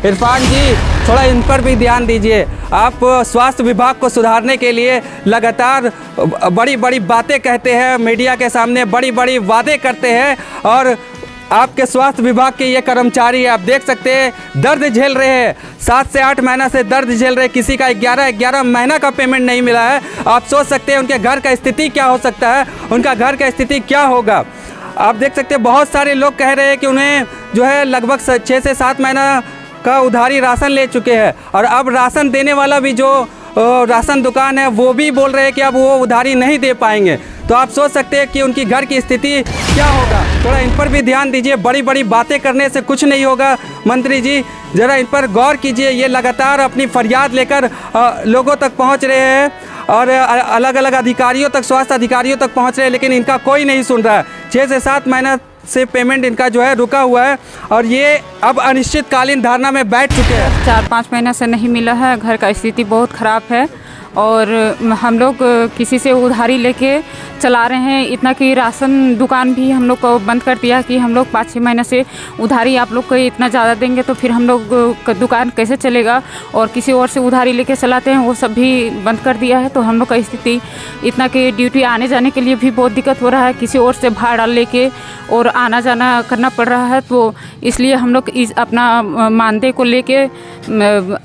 इरफान जी, थोड़ा इन पर भी ध्यान दीजिए। आप स्वास्थ्य विभाग को सुधारने के लिए लगातार बड़ी बड़ी बातें कहते हैं, मीडिया के सामने बड़ी बड़ी वादे करते हैं, और आपके स्वास्थ्य विभाग के ये कर्मचारी आप देख सकते हैं दर्द झेल रहे हैं। 7 से 8 महीना से दर्द झेल रहे हैं। किसी का 11 महीना का पेमेंट नहीं मिला है। आप सोच सकते हैं उनके घर का स्थिति क्या हो सकता है, उनका घर का स्थिति क्या होगा। आप देख सकते हैं बहुत सारे लोग कह रहे हैं कि उन्हें जो है लगभग 6 से 7 महीना का उधारी राशन ले चुके हैं, और अब राशन देने वाला भी जो राशन दुकान है वो भी बोल रहे हैं कि अब वो उधारी नहीं दे पाएंगे। तो आप सोच सकते हैं कि उनकी घर की स्थिति क्या होगा। थोड़ा इन पर भी ध्यान दीजिए। बड़ी बड़ी बातें करने से कुछ नहीं होगा। मंत्री जी, ज़रा इन पर गौर कीजिए। ये लगातार अपनी फरियाद लेकर लोगों तक पहुंच रहे हैं, और अलग अलग अधिकारियों तक, स्वास्थ्य अधिकारियों तक पहुंच रहे हैं, लेकिन इनका कोई नहीं सुन रहा है। 6 से 7 महीना से पेमेंट इनका जो है रुका हुआ है, और ये अब अनिश्चितकालीन धरना में बैठ चुके हैं। 4-5 महीना से नहीं मिला है। घर का स्थिति बहुत ख़राब है, और हम लोग किसी से उधारी लेके चला रहे हैं। इतना कि राशन दुकान भी हम लोग को बंद कर दिया कि हम लोग 5-6 महीने से उधारी आप लोग को इतना ज़्यादा देंगे तो फिर हम लोग का दुकान कैसे चलेगा, और किसी और से उधारी लेके चलाते हैं, वो सब भी बंद कर दिया है। तो हम लोग का स्थिति इतना कि ड्यूटी आने जाने के लिए भी बहुत दिक्कत हो रहा है। किसी और से भाड़ा लेके और आना जाना करना पड़ रहा है। तो इसलिए हम लोग इस अपना मानदेय को लेके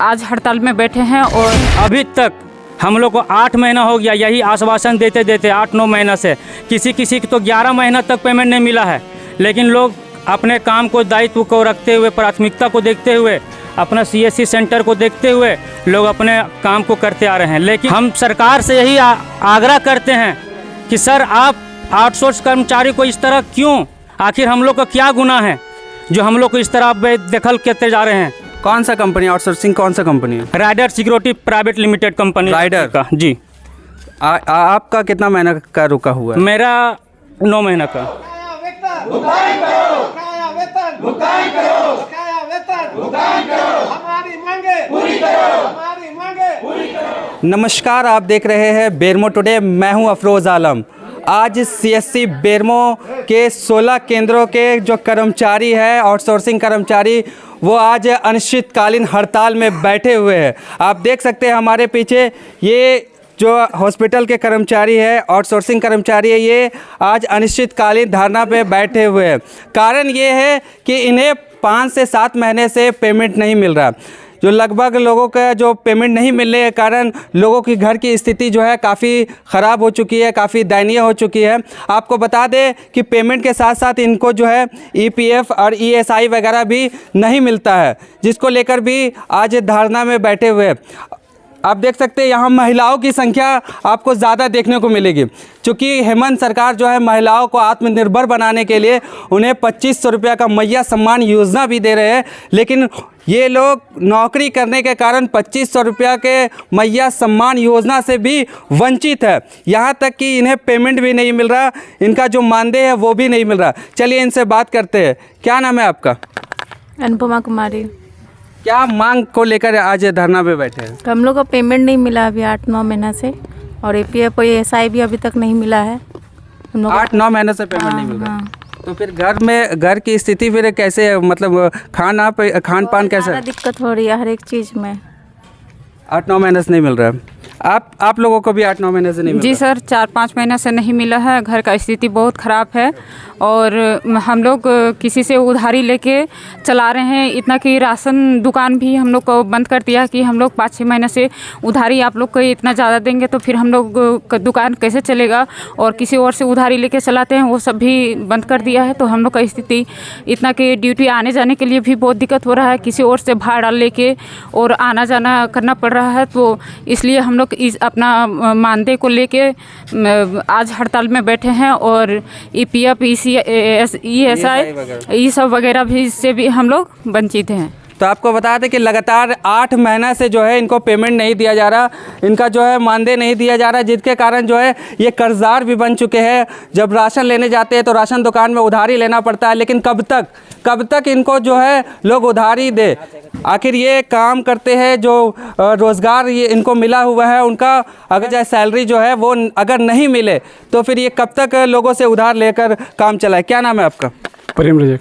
आज हड़ताल में बैठे हैं। और अभी तक हम लोग को 8 महीना हो गया यही आश्वासन देते देते, 8-9 महीना से। किसी की तो 11 महीना तक पेमेंट नहीं मिला है। लेकिन लोग अपने काम को, दायित्व को रखते हुए, प्राथमिकता को देखते हुए, अपना CSC सेंटर को देखते हुए लोग अपने काम को करते आ रहे हैं। लेकिन हम सरकार से यही आग्रह करते हैं कि सर, आप आउटसोर्स कर्मचारी को इस तरह क्यों, आखिर हम लोग का क्या गुनाह है जो हम लोग को इस तरह बेदखल करते जा रहे हैं। कौन सा कंपनी, आउटसोर्सिंग कौन सा कंपनी है? Rider security private limited company. Rider का जी। आपका कितना महीना का रुका हुआ है? मेरा 9 महीना का। नमस्कार, आप देख रहे हैं बेरमो टुडे। मैं हूं अफरोज़ आलम। आज CSC बेरमो के 16 केंद्रों के जो कर्मचारी हैं, आउटसोर्सिंग कर्मचारी, वो आज अनिश्चितकालीन हड़ताल में बैठे हुए हैं। आप देख सकते हैं हमारे पीछे ये जो हॉस्पिटल के कर्मचारी है, आउटसोर्सिंग कर्मचारी है, ये आज अनिश्चितकालीन धरना पे बैठे हुए हैं। कारण ये है कि इन्हें 5 से 7 महीने से पेमेंट नहीं मिल रहा। जो लगभग लोगों का जो पेमेंट नहीं मिलने के कारण लोगों की घर की स्थिति जो है काफ़ी ख़राब हो चुकी है, काफ़ी दयनीय हो चुकी है। आपको बता दें कि पेमेंट के साथ साथ इनको जो है EPF और ESI वगैरह भी नहीं मिलता है, जिसको लेकर भी आज धरना में बैठे हुए हैं। आप देख सकते हैं यहाँ महिलाओं की संख्या आपको ज़्यादा देखने को मिलेगी, क्योंकि हेमंत सरकार जो है महिलाओं को आत्मनिर्भर बनाने के लिए उन्हें 2500 रुपये का मैया सम्मान योजना भी दे रहे हैं। लेकिन ये लोग नौकरी करने के कारण 2500 रुपये के मैया सम्मान योजना से भी वंचित है। यहाँ तक कि इन्हें पेमेंट भी नहीं मिल रहा, इनका जो मानदेय है वो भी नहीं मिल रहा। चलिए इनसे बात करते हैं। क्या नाम है आपका? अनुपमा कुमारी। क्या मांग को लेकर आज धरना पे बैठे हैं? हम लोग को पेमेंट नहीं मिला अभी 8-9 महीना से, और EPF और ESI भी अभी तक नहीं मिला है हम लोग। 8-9 महीने से पेमेंट नहीं मिल रहा। तो फिर घर की स्थिति फिर कैसे है? मतलब खान पान कैसे? दिक्कत हो रही है हर एक चीज़ में। 8-9 महीने से नहीं मिल रहा है। आप लोगों को भी 8-9 महीने से नहीं मिल रहा? जी सर, 4-5 महीना से नहीं मिला है। घर का स्थिति बहुत ख़राब है, और हम लोग किसी से उधारी लेके चला रहे हैं। इतना कि राशन दुकान भी हम लोग को बंद कर दिया कि हम लोग 5-6 महीने से उधारी आप लोग को इतना ज़्यादा देंगे तो फिर हम लोग का दुकान कैसे चलेगा, और किसी और से उधारी लेके चलाते हैं, वो सब भी बंद कर दिया है। तो हम लोग का स्थिति इतना कि ड्यूटी आने जाने के लिए भी बहुत दिक्कत हो रहा है। किसी और से भाड़ा लेके और आना जाना करना पड़ रहा है। तो इसलिए हम लोग इस अपना मानदेय को लेके आज हड़ताल में बैठे हैं, और EPF ESI ये सब वगैरह भी से भी हम लोग वंचित हैं। तो आपको बता दें कि लगातार 8 महीना से जो है इनको पेमेंट नहीं दिया जा रहा, इनका जो है मानदेय नहीं दिया जा रहा, जिसके कारण जो है ये कर्जदार भी बन चुके हैं। जब राशन लेने जाते हैं तो राशन दुकान में उधारी लेना पड़ता है। लेकिन कब तक इनको जो है लोग उधारी दे? आखिर ये काम करते हैं, जो रोज़गार ये इनको मिला हुआ है, उनका अगर चाहे सैलरी जो है वो अगर नहीं मिले तो फिर ये कब तक लोगों से उधार लेकर काम चलाए? क्या नाम है आपका? प्रेम रजक।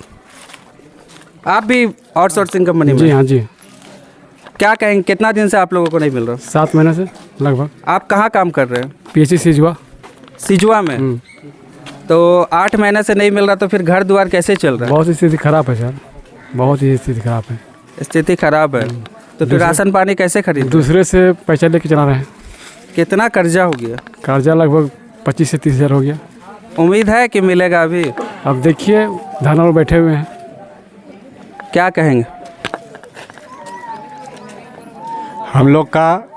आप भी आउटसोर्सिंग कंपनी में? जी हाँ जी। क्या कहेंगे, कितना दिन से आप लोगों को नहीं मिल रहा? 7 महीने से लगभग। आप कहाँ काम कर रहे हैं? PHC सिजुआ। सिजुआ में। तो 8 महीने से नहीं मिल रहा, तो फिर घर द्वार कैसे चल रहा है? बहुत स्थिति खराब है सर, बहुत ही स्थिति खराब है। स्थिति खराब है, तो फिर राशन पानी कैसे खरीद? दूसरे से पैसा लेके चला रहे हैं। कितना कर्जा हो गया? कर्जा लगभग 25 से 30 हज़ार हो गया। उम्मीद है कि मिलेगा अभी? अब देखिए धरना पर बैठे हुए हैं। क्या कहेंगे? हम लोग का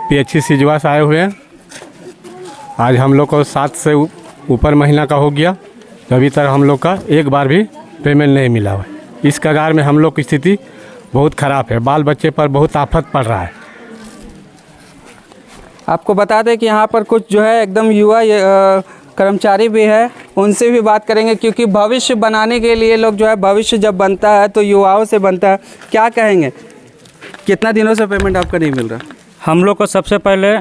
PHC सिजुआ से आए हुए हैं। आज हम लोग को 7 से ऊपर महीना का हो गया, अभी तक हम लोग का एक बार भी पेमेंट नहीं मिला हुआ है। इस कगार में हम लोग की स्थिति बहुत ख़राब है, बाल बच्चे पर बहुत आफत पड़ रहा है। आपको बता दें कि यहाँ पर कुछ जो है एकदम युवा कर्मचारी भी है, उनसे भी बात करेंगे, क्योंकि भविष्य बनाने के लिए लोग जो है, भविष्य जब बनता है तो युवाओं से बनता है। क्या कहेंगे, कितना दिनों से पेमेंट आपका नहीं मिल रहा? हम लोग को सबसे पहले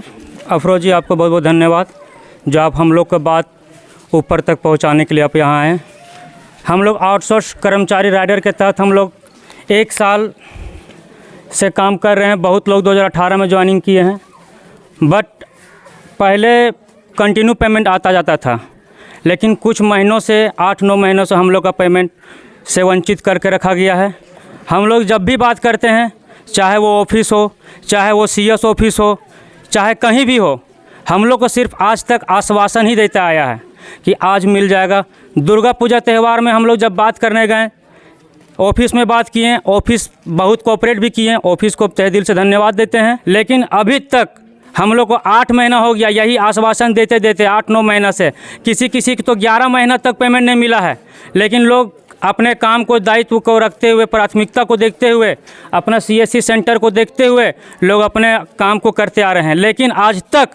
अफरोज जी आपको बहुत बहुत धन्यवाद, जो आप हम लोग का बात ऊपर तक पहुंचाने के लिए आप यहाँ आए। हम लोग आउटसोर्स कर्मचारी राइडर के तहत हम लोग 1 साल से काम कर रहे हैं। बहुत लोग 2018 में ज्वाइनिंग किए हैं, बट पहले कंटिन्यू पेमेंट आता जाता था, लेकिन कुछ महीनों से 8-9 महीनों से हम लोग का पेमेंट से वंचित करके रखा गया है। हम लोग जब भी बात करते हैं, चाहे वो ऑफिस हो, चाहे वो CS ऑफिस हो, चाहे कहीं भी हो, हम लोग को सिर्फ आज तक आश्वासन ही देता आया है कि आज मिल जाएगा। दुर्गा पूजा त्यौहार में हम लोग जब बात करने गए, ऑफिस में बात किए, ऑफिस बहुत कोऑपरेट भी किए, ऑफिस को तहे दिल से धन्यवाद देते हैं। लेकिन अभी तक हम लोग को 8 महीना हो गया यही आश्वासन देते देते, 8-9 महीना से। किसी किसी को तो 11 महीना तक पेमेंट नहीं मिला है, लेकिन लोग अपने काम को, दायित्व को रखते हुए, प्राथमिकता को देखते हुए, अपना CSC सेंटर को देखते हुए लोग अपने काम को करते आ रहे हैं। लेकिन आज तक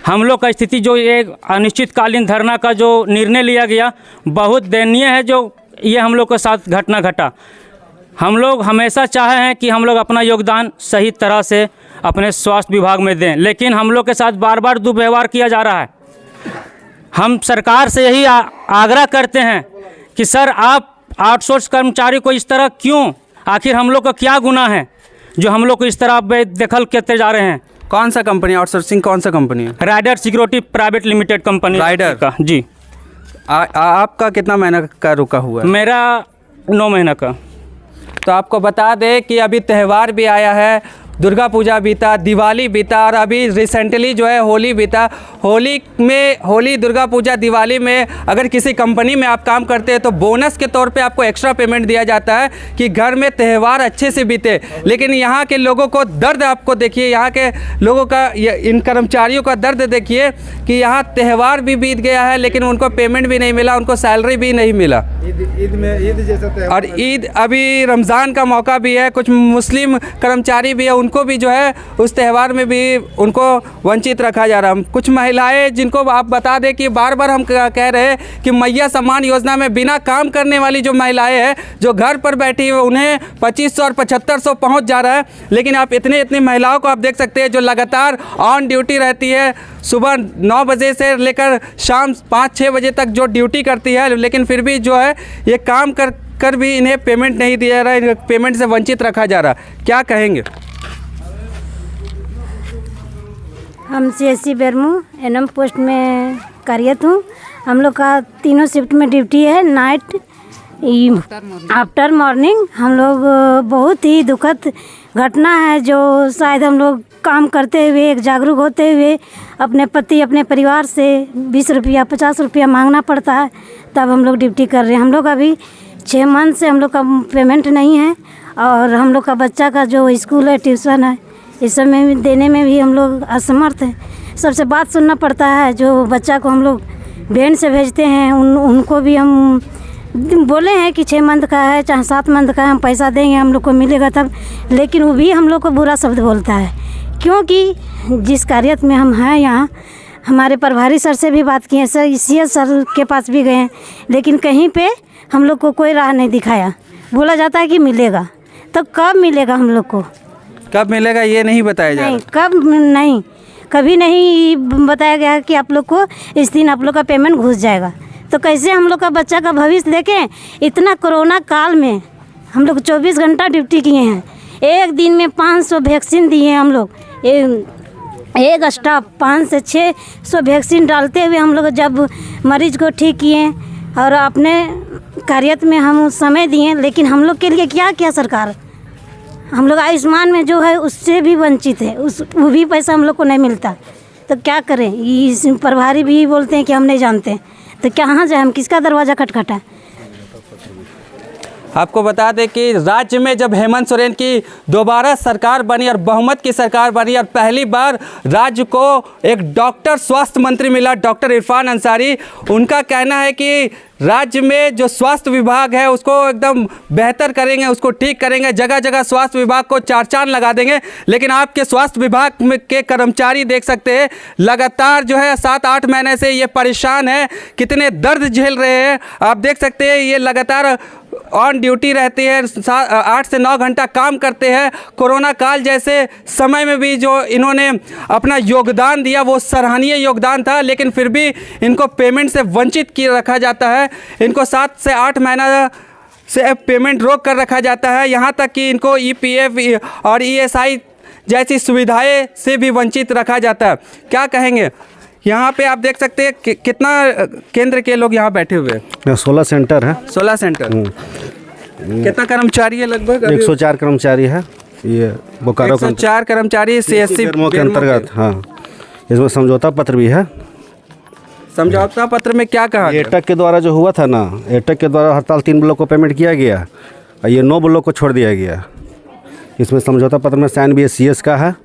हम लोग का स्थिति, जो एक अनिश्चितकालीन धरना का जो निर्णय लिया गया, बहुत दयनीय है। जो ये हम लोग के साथ घटना घटा, हम लोग हमेशा चाहे हैं कि हम लोग अपना योगदान सही तरह से अपने स्वास्थ्य विभाग में दें, लेकिन हम लोग के साथ बार बार दुर्व्यवहार किया जा रहा है। हम सरकार से यही आग्रह करते हैं कि सर, आप आउटसोर्स कर्मचारी को इस तरह क्यों, आखिर हम लोग का क्या गुनाह है जो हम लोग को इस तरह बेदखल करते जा रहे हैं? कौन सा कंपनी, आउटसोर्सिंग कौन सा कंपनी है? Rider security private limited company. Rider का जी। आपका कितना महीना का रुका हुआ है? मेरा 9 महीना का। तो आपको बता दें कि अभी त्यौहार भी आया है, दुर्गा पूजा बीता, दिवाली बीता, और अभी रिसेंटली जो है होली बीता। होली, दुर्गा पूजा, दिवाली में अगर किसी कंपनी में आप काम करते हैं तो बोनस के तौर पे आपको एक्स्ट्रा पेमेंट दिया जाता है कि घर में त्यौहार अच्छे से बीते। लेकिन यहाँ के लोगों को दर्द आपको देखिए, यहाँ के लोगों का, इन कर्मचारियों का दर्द देखिए कि यहाँ त्यौहार भी बीत गया है, लेकिन उनको पेमेंट भी नहीं मिला, उनको सैलरी भी नहीं मिला। ईद जैसा, और ईद, अभी रमज़ान का मौका भी है, कुछ मुस्लिम कर्मचारी भी है, उनको भी जो है उस त्यौहार में भी उनको वंचित रखा जा रहा है। कुछ महिलाएं, जिनको आप बता दें कि बार बार हम कह रहे हैं कि मैया सम्मान योजना में बिना काम करने वाली जो महिलाएं हैं, जो घर पर बैठी है, उन्हें 2500 और 7500 पहुंच जा रहा है। लेकिन आप इतनी महिलाओं को आप देख सकते हैं जो लगातार ऑन ड्यूटी रहती है, सुबह 9 बजे से लेकर शाम 5-6 बजे तक जो ड्यूटी करती है, लेकिन फिर भी जो है ये काम कर भी इन्हें पेमेंट नहीं दिया जा रहा है, पेमेंट से वंचित रखा जा रहा है। क्या कहेंगे? हम CSC बेरमो NM पोस्ट में कार्यरत हूँ। हम लोग का 3 शिफ्ट में ड्यूटी है, नाइट, आफ्टर मॉर्निंग। हम लोग बहुत ही दुखद घटना है, जो शायद हम लोग काम करते हुए, एक जागरूक होते हुए अपने पति, अपने परिवार से 20 रुपया 50 रुपया मांगना पड़ता है, तब हम लोग ड्यूटी कर रहे हैं। हम लोग अभी 6 मंथ से हम लोग का पेमेंट नहीं है, और हम लोग का बच्चा का जो स्कूल है, ट्यूशन है, इस सब में भी देने में भी हम लोग असमर्थ हैं। सबसे बात सुनना पड़ता है। जो बच्चा को हम लोग वैन से भेजते हैं, उनको भी हम बोले हैं कि 6 मंथ का है, चाहे 7 मंथ का है, हम पैसा देंगे, हम लोग को मिलेगा तब, लेकिन वो भी हम लोग को बुरा शब्द बोलता है। क्योंकि जिस कार्यरत में हम हैं यहाँ, हमारे प्रभारी सर से भी बात किए, CS सर के पास भी गए हैं, लेकिन कहीं पे हम लोग को कोई राह नहीं दिखाया। बोला जाता है कि मिलेगा, तो कब मिलेगा हम लोग को? कब मिलेगा ये नहीं बताया जा रहा? नहीं, कब नहीं, कभी नहीं बताया गया कि आप लोग को इस दिन आप लोग का पेमेंट घुस जाएगा। तो कैसे हम लोग का बच्चा का भविष्य देखें? इतना कोरोना काल में हम लोग 24 घंटा ड्यूटी किए हैं, एक दिन में 500 वैक्सीन दिए हम लोग। एक स्टाफ 500 से 600 वैक्सीन डालते हुए हम लोग जब मरीज को ठीक किए और अपने कार्यत में हम समय दिए, लेकिन हम लोग के लिए क्या किया सरकार? हम लोग आयुष्मान में जो है उससे भी वंचित है, वो भी पैसा हम लोग को नहीं मिलता। तो क्या करें? इस प्रभारी भी बोलते हैं कि हम नहीं जानते, तो कहाँ जाए हम? किसका दरवाज़ा खटखटाएं? आपको बता दें कि राज्य में जब हेमंत सोरेन की दोबारा सरकार बनी और बहुमत की सरकार बनी और पहली बार राज्य को एक डॉक्टर स्वास्थ्य मंत्री मिला, डॉक्टर इरफान अंसारी। उनका कहना है कि राज्य में जो स्वास्थ्य विभाग है उसको एकदम बेहतर करेंगे, उसको ठीक करेंगे, जगह जगह स्वास्थ्य विभाग को चार चांद लगा देंगे। लेकिन आपके स्वास्थ्य विभाग में के कर्मचारी देख सकते हैं लगातार जो है 7-8 महीने से ये परेशान है, कितने दर्द झेल रहे हैं। आप देख सकते हैं ये लगातार ऑन ड्यूटी रहते हैं, 8 से 9 घंटा काम करते हैं। कोरोना काल जैसे समय में भी जो इन्होंने अपना योगदान दिया वो सराहनीय योगदान था, लेकिन फिर भी इनको पेमेंट से वंचित किए रखा जाता है। इनको 7 से 8 महीना से पेमेंट रोक कर रखा जाता है, यहाँ तक कि इनको EPF और ESI जैसी सुविधाएं से भी वंचित रखा जाता है। क्या कहेंगे? यहाँ पे आप देख सकते हैं कितना केंद्र के लोग यहाँ बैठे हुए हैं। 16 सेंटर है। 16 सेंटर। कितना कर्मचारी है? लगभग 104 कर्मचारी है। ये बोकारो 104 कर्मचारी CSC बेरमो के अंतर्गत। हाँ, इसमें समझौता पत्र भी है। समझौता पत्र में क्या कहा? एटक के द्वारा जो हुआ था ना, एटक के द्वारा हड़ताल 3 ब्लॉक को पेमेंट किया गया और ये 9 ब्लॉक को छोड़ दिया गया। इसमें समझौता पत्र में साइन भी CS का है।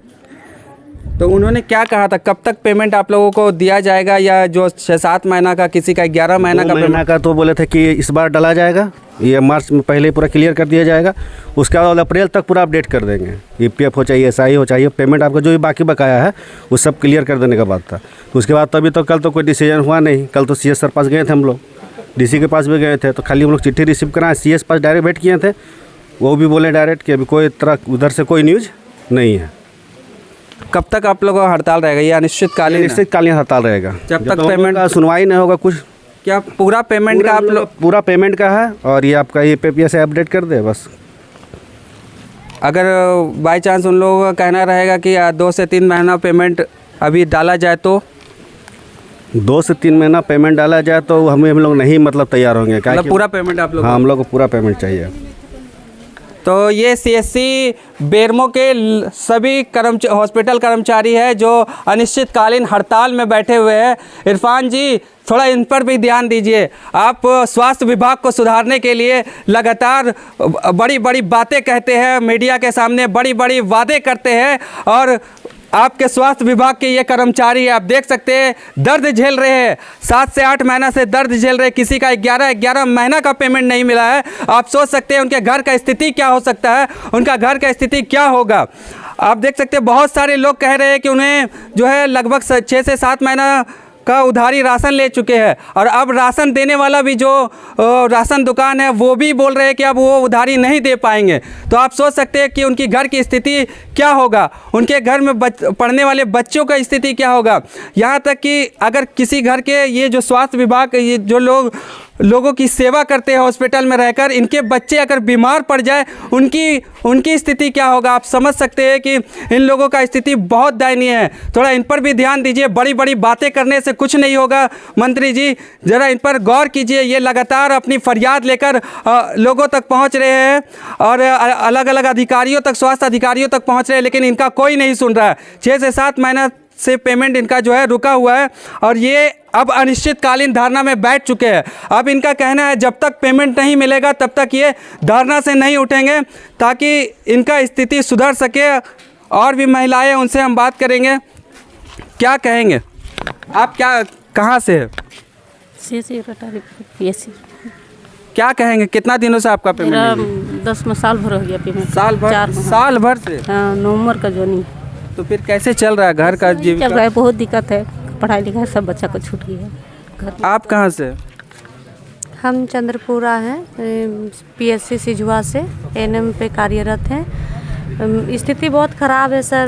तो उन्होंने क्या कहा था? कब तक पेमेंट आप लोगों को दिया जाएगा? या जो 6-7 महीना का, किसी का 11 महीना का महीना का तो बोले थे कि इस बार डाला जाएगा, ये मार्च में पहले पूरा क्लियर कर दिया जाएगा, उसके बाद अप्रैल तक पूरा अपडेट कर देंगे। EPF हो चाहिए, SI हो चाहिए, पेमेंट आपका जो भी बाकी बकाया है वो सब क्लियर कर देने का बात था। तो उसके बाद तभी तो कल तो कोई डिसीजन हुआ नहीं। कल तो CS सर पास गए थे हम लोग, DC के पास भी गए थे, तो खाली हम लोग चिट्ठी रिसीव कराएं, CS पास डायरेक्ट भेंट किए थे। वो भी बोले डायरेक्ट कि अभी कोई तरह उधर से कोई न्यूज़ नहीं है। कब तक आप लोगों का हड़ताल रहेगा? ये अनिश्चितकालीन हड़ताल रहेगा जब तक पेमेंट का सुनवाई नहीं होगा। कुछ क्या पूरा पेमेंट का आप लोग? पूरा पेमेंट का है और ये आपका EPF से अपडेट कर दे बस। अगर बाई चांस उन लोगों का कहना रहेगा कि 2 से 3 महीना पेमेंट अभी डाला जाए, तो 2 से 3 महीना पेमेंट डाला जाए तो हम लोग नहीं मतलब तैयार होंगे। क्या पूरा पेमेंट आप लोग? हाँ, हम लोग को पूरा पेमेंट चाहिए। तो ये CSC बेरमो के सभी हॉस्पिटल कर्मचारी है जो अनिश्चितकालीन हड़ताल में बैठे हुए हैं। इरफान जी, थोड़ा इन पर भी ध्यान दीजिए। आप स्वास्थ्य विभाग को सुधारने के लिए लगातार बड़ी बड़ी बातें कहते हैं, मीडिया के सामने बड़ी बड़ी वादे करते हैं, और आपके स्वास्थ्य विभाग के ये कर्मचारी आप देख सकते हैं दर्द झेल रहे हैं। 7 से 8 महीना से दर्द झेल रहे हैं। किसी का 11 महीना का पेमेंट नहीं मिला है। आप सोच सकते हैं उनके घर का स्थिति क्या हो सकता है, उनका घर का स्थिति क्या होगा। आप देख सकते हैं बहुत सारे लोग कह रहे हैं कि उन्हें जो है लगभग 6 से 7 महीना का उधारी राशन ले चुके हैं, और अब राशन देने वाला भी जो राशन दुकान है वो भी बोल रहे हैं कि अब वो उधारी नहीं दे पाएंगे। तो आप सोच सकते हैं कि उनकी घर की स्थिति क्या होगा, उनके घर में पढ़ने वाले बच्चों का स्थिति क्या होगा। यहाँ तक कि अगर किसी घर के ये जो स्वास्थ्य विभाग ये जो लोगों की सेवा करते हैं हॉस्पिटल में रहकर, इनके बच्चे अगर बीमार पड़ जाए उनकी स्थिति क्या होगा। आप समझ सकते हैं कि इन लोगों का स्थिति बहुत दयनीय है। थोड़ा इन पर भी ध्यान दीजिए। बड़ी बड़ी बातें करने से कुछ नहीं होगा। मंत्री जी, ज़रा इन पर गौर कीजिए। ये लगातार अपनी फरियाद लेकर लोगों तक पहुंच रहे हैं और अलग अलग अधिकारियों तक, स्वास्थ्य अधिकारियों तक पहुंच रहे हैं, लेकिन इनका कोई नहीं सुन रहा है। 6 से 7 महीना से पेमेंट इनका जो है रुका हुआ है और ये अब अनिश्चितकालीन धरना में बैठ चुके हैं। अब इनका कहना है जब तक पेमेंट नहीं मिलेगा तब तक ये धरना से नहीं उठेंगे, ताकि इनका स्थिति सुधर सके। और भी महिलाएं, उनसे हम बात करेंगे। क्या कहेंगे आप? कहाँ से है? PSC। क्या कहेंगे, कितना दिनों से आपका पेमेंट नहीं है? 10 साल भर हो गया पेमेंट। साल भर से? हाँ, नवंबर का जो नहीं। तो फिर कैसे चल रहा है घर का जीविका? चल रहा है, बहुत दिक्कत है। पढ़ाई लिखाई सब बच्चा को छूट गई है। आप कहाँ से? हम चंद्रपुरा हैं, PSC सिजुआ से NM पे कार्यरत हैं। स्थिति बहुत ख़राब है सर,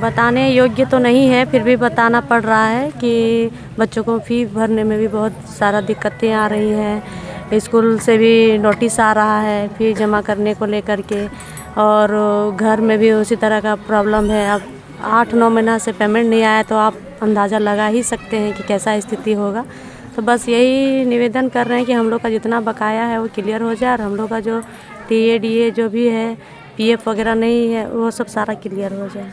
बताने योग्य तो नहीं है, फिर भी बताना पड़ रहा है कि बच्चों को फ़ी भरने में भी बहुत सारा दिक्कतें आ रही हैं। स्कूल से भी नोटिस आ रहा है फ़ी जमा करने को लेकर के, और घर में भी उसी तरह का प्रॉब्लम है। अब 8-9 महीना से पेमेंट नहीं आया तो आप अंदाज़ा लगा ही सकते हैं कि कैसा स्थिति होगा। तो बस यही निवेदन कर रहे हैं कि हम लोग का जितना बकाया है वो क्लियर हो जाए और हम लोग का जो TADA जो भी है, PF वगैरह नहीं है, वो सब सारा क्लियर हो जाए।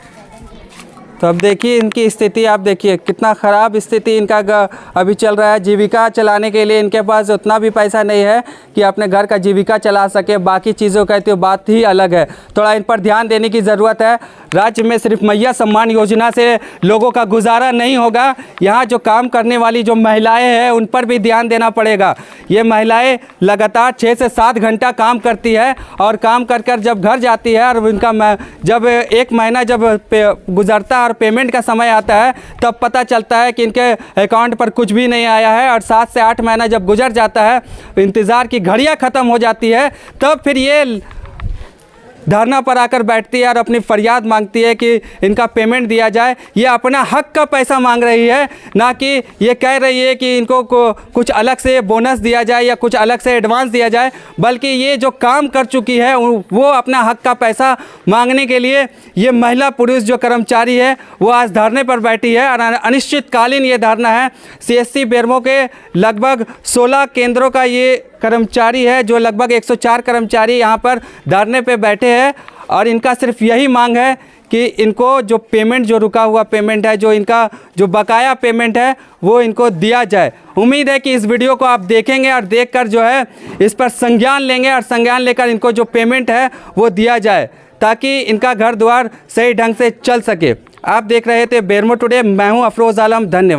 तो अब देखिए इनकी स्थिति, आप देखिए कितना ख़राब स्थिति इनका अभी चल रहा है। जीविका चलाने के लिए इनके पास उतना भी पैसा नहीं है कि अपने घर का जीविका चला सके, बाकी चीज़ों का तो बात ही अलग है। थोड़ा इन पर ध्यान देने की ज़रूरत है। राज्य में सिर्फ मैया सम्मान योजना से लोगों का गुजारा नहीं होगा, यहाँ जो काम करने वाली जो महिलाएँ हैं उन पर भी ध्यान देना पड़ेगा। ये महिलाएँ लगातार 6 से 7 घंटा काम करती है और काम कर कर जब घर जाती है और इनका जब 1 महीना जब गुजरता है और पेमेंट का समय आता है तब पता चलता है कि इनके अकाउंट पर कुछ भी नहीं आया है। और 7 से 8 महीना जब गुजर जाता है, इंतज़ार की घड़ियां ख़त्म हो जाती है, तब फिर ये धरना पर आकर बैठती है और अपनी फरियाद मांगती है कि इनका पेमेंट दिया जाए। ये अपना हक का पैसा मांग रही है, ना कि ये कह रही है कि इनको कुछ अलग से बोनस दिया जाए या कुछ अलग से एडवांस दिया जाए, बल्कि ये जो काम कर चुकी है वो अपना हक का पैसा मांगने के लिए ये महिला पुरुष जो कर्मचारी है वो आज धरने पर बैठी है। और अनिश्चितकालीन ये धरना है। CSC बेरमो के लगभग 16 केंद्रों का ये कर्मचारी है, जो लगभग 104 कर्मचारी यहाँ पर धरने पे बैठे हैं और इनका सिर्फ यही मांग है कि इनको जो पेमेंट, जो रुका हुआ पेमेंट है, जो इनका जो बकाया पेमेंट है वो इनको दिया जाए। उम्मीद है कि इस वीडियो को आप देखेंगे और देखकर जो है इस पर संज्ञान लेंगे और संज्ञान लेकर इनको जो पेमेंट है वो दिया जाए, ताकि इनका घर द्वार सही ढंग से चल सके। आप देख रहे थे बेरमो टुडे, मैं हूँ अफरोज़ आलम। धन्यवाद।